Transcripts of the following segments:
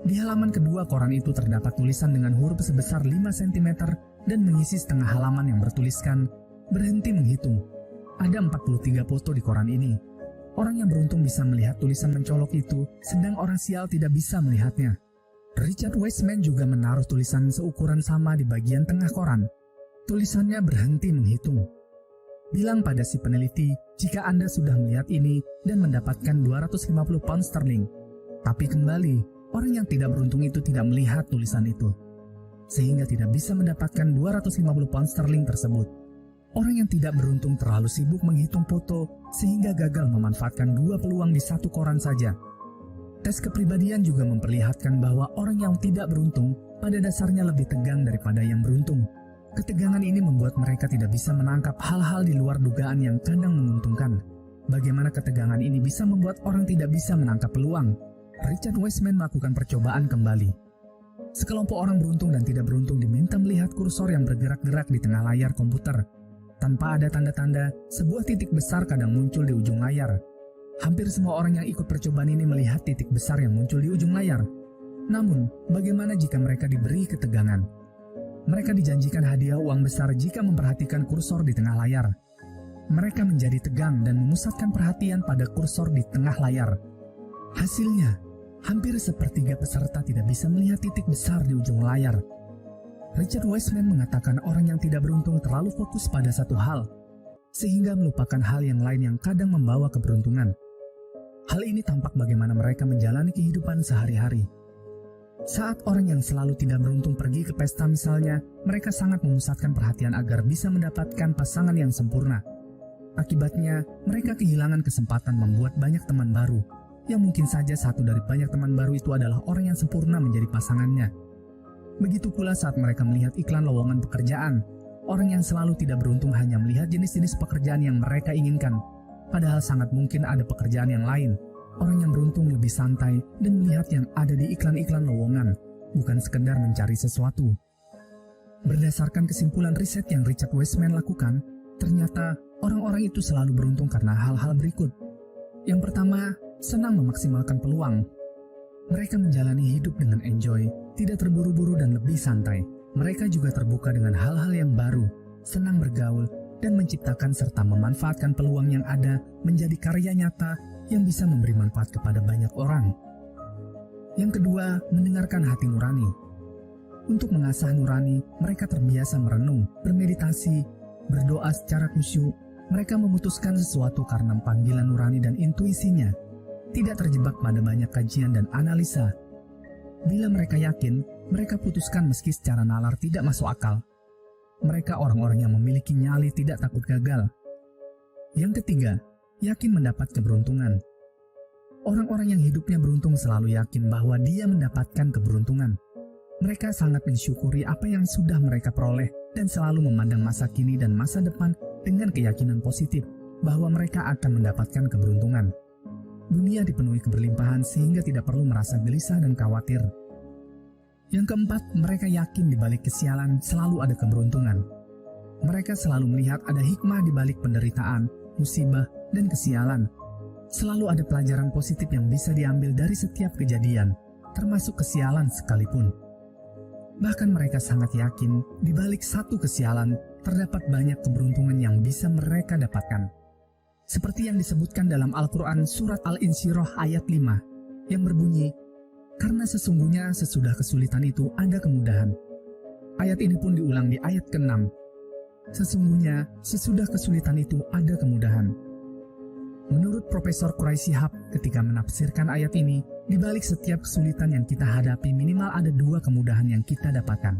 Di halaman kedua koran itu terdapat tulisan dengan huruf sebesar 5 cm dan mengisi setengah halaman yang bertuliskan, "Berhenti menghitung." Ada 43 foto di koran ini. Orang yang beruntung bisa melihat tulisan mencolok itu, sedang orang sial tidak bisa melihatnya. Richard Wiseman juga menaruh tulisan seukuran sama di bagian tengah koran. Tulisannya "Berhenti menghitung." Bilang pada si peneliti jika Anda sudah melihat ini dan mendapatkan 250 pound sterling. Tapi kembali, orang yang tidak beruntung itu tidak melihat tulisan itu, sehingga tidak bisa mendapatkan 250 pound sterling tersebut. Orang yang tidak beruntung terlalu sibuk menghitung foto sehingga gagal memanfaatkan 2 peluang di satu koran saja. Tes kepribadian juga memperlihatkan bahwa orang yang tidak beruntung pada dasarnya lebih tegang daripada yang beruntung. Ketegangan ini membuat mereka tidak bisa menangkap hal-hal di luar dugaan yang kadang menguntungkan. Bagaimana ketegangan ini bisa membuat orang tidak bisa menangkap peluang? Richard Wiseman melakukan percobaan kembali. Sekelompok orang beruntung dan tidak beruntung diminta melihat kursor yang bergerak-gerak di tengah layar komputer. Tanpa ada tanda-tanda, sebuah titik besar kadang muncul di ujung layar. Hampir semua orang yang ikut percobaan ini melihat titik besar yang muncul di ujung layar. Namun, bagaimana jika mereka diberi ketegangan? Mereka dijanjikan hadiah uang besar jika memperhatikan kursor di tengah layar. Mereka menjadi tegang dan memusatkan perhatian pada kursor di tengah layar. Hasilnya, hampir sepertiga peserta tidak bisa melihat titik besar di ujung layar. Richard Wiseman mengatakan orang yang tidak beruntung terlalu fokus pada satu hal, sehingga melupakan hal yang lain yang kadang membawa keberuntungan. Hal ini tampak bagaimana mereka menjalani kehidupan sehari-hari. Saat orang yang selalu tidak beruntung pergi ke pesta misalnya, mereka sangat memusatkan perhatian agar bisa mendapatkan pasangan yang sempurna. Akibatnya, mereka kehilangan kesempatan membuat banyak teman baru, yang mungkin saja satu dari banyak teman baru itu adalah orang yang sempurna menjadi pasangannya. Begitu pula saat mereka melihat iklan lowongan pekerjaan, orang yang selalu tidak beruntung hanya melihat jenis-jenis pekerjaan yang mereka inginkan, padahal sangat mungkin ada pekerjaan yang lain. Orang yang beruntung lebih santai dan melihat yang ada di iklan-iklan lowongan, bukan sekedar mencari sesuatu. Berdasarkan kesimpulan riset yang Richard Wiseman lakukan, ternyata orang-orang itu selalu beruntung karena hal-hal berikut. Yang pertama, senang memaksimalkan peluang. Mereka menjalani hidup dengan enjoy, tidak terburu-buru dan lebih santai. Mereka juga terbuka dengan hal-hal yang baru, senang bergaul, dan menciptakan serta memanfaatkan peluang yang ada menjadi karya nyata yang bisa memberi manfaat kepada banyak orang. Yang kedua, mendengarkan hati nurani. Untuk mengasah nurani, mereka terbiasa merenung, bermeditasi, berdoa secara khusyuk. Mereka memutuskan sesuatu karena panggilan nurani dan intuisinya, tidak terjebak pada banyak kajian dan analisa. Bila mereka yakin, mereka putuskan meski secara nalar tidak masuk akal. Mereka orang-orang yang memiliki nyali tidak takut gagal. Yang ketiga, yakin mendapat keberuntungan. Orang-orang yang hidupnya beruntung selalu yakin bahwa dia mendapatkan keberuntungan. Mereka sangat mensyukuri apa yang sudah mereka peroleh dan selalu memandang masa kini dan masa depan dengan keyakinan positif bahwa mereka akan mendapatkan keberuntungan. Dunia dipenuhi keberlimpahan sehingga tidak perlu merasa gelisah dan khawatir. Yang keempat, mereka yakin di balik kesialan selalu ada keberuntungan. Mereka selalu melihat ada hikmah di balik penderitaan, musibah, dan kesialan. Selalu ada pelajaran positif yang bisa diambil dari setiap kejadian, termasuk kesialan sekalipun. Bahkan mereka sangat yakin di balik satu kesialan terdapat banyak keberuntungan yang bisa mereka dapatkan. Seperti yang disebutkan dalam Al-Quran surat Al-Insyirah ayat 5 yang berbunyi, "Karena sesungguhnya sesudah kesulitan itu ada kemudahan." Ayat ini pun diulang di ayat ke-6. Sesungguhnya sesudah kesulitan itu ada kemudahan. Menurut Profesor Quraisy Shihab ketika menafsirkan ayat ini, di balik setiap kesulitan yang kita hadapi minimal ada 2 kemudahan yang kita dapatkan.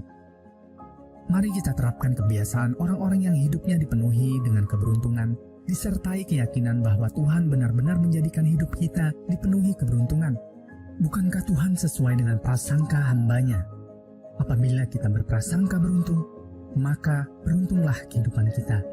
Mari kita terapkan kebiasaan orang-orang yang hidupnya dipenuhi dengan keberuntungan, disertai keyakinan bahwa Tuhan benar-benar menjadikan hidup kita dipenuhi keberuntungan. Bukankah Tuhan sesuai dengan prasangka hambanya? Apabila kita berprasangka beruntung, maka beruntunglah kehidupan kita.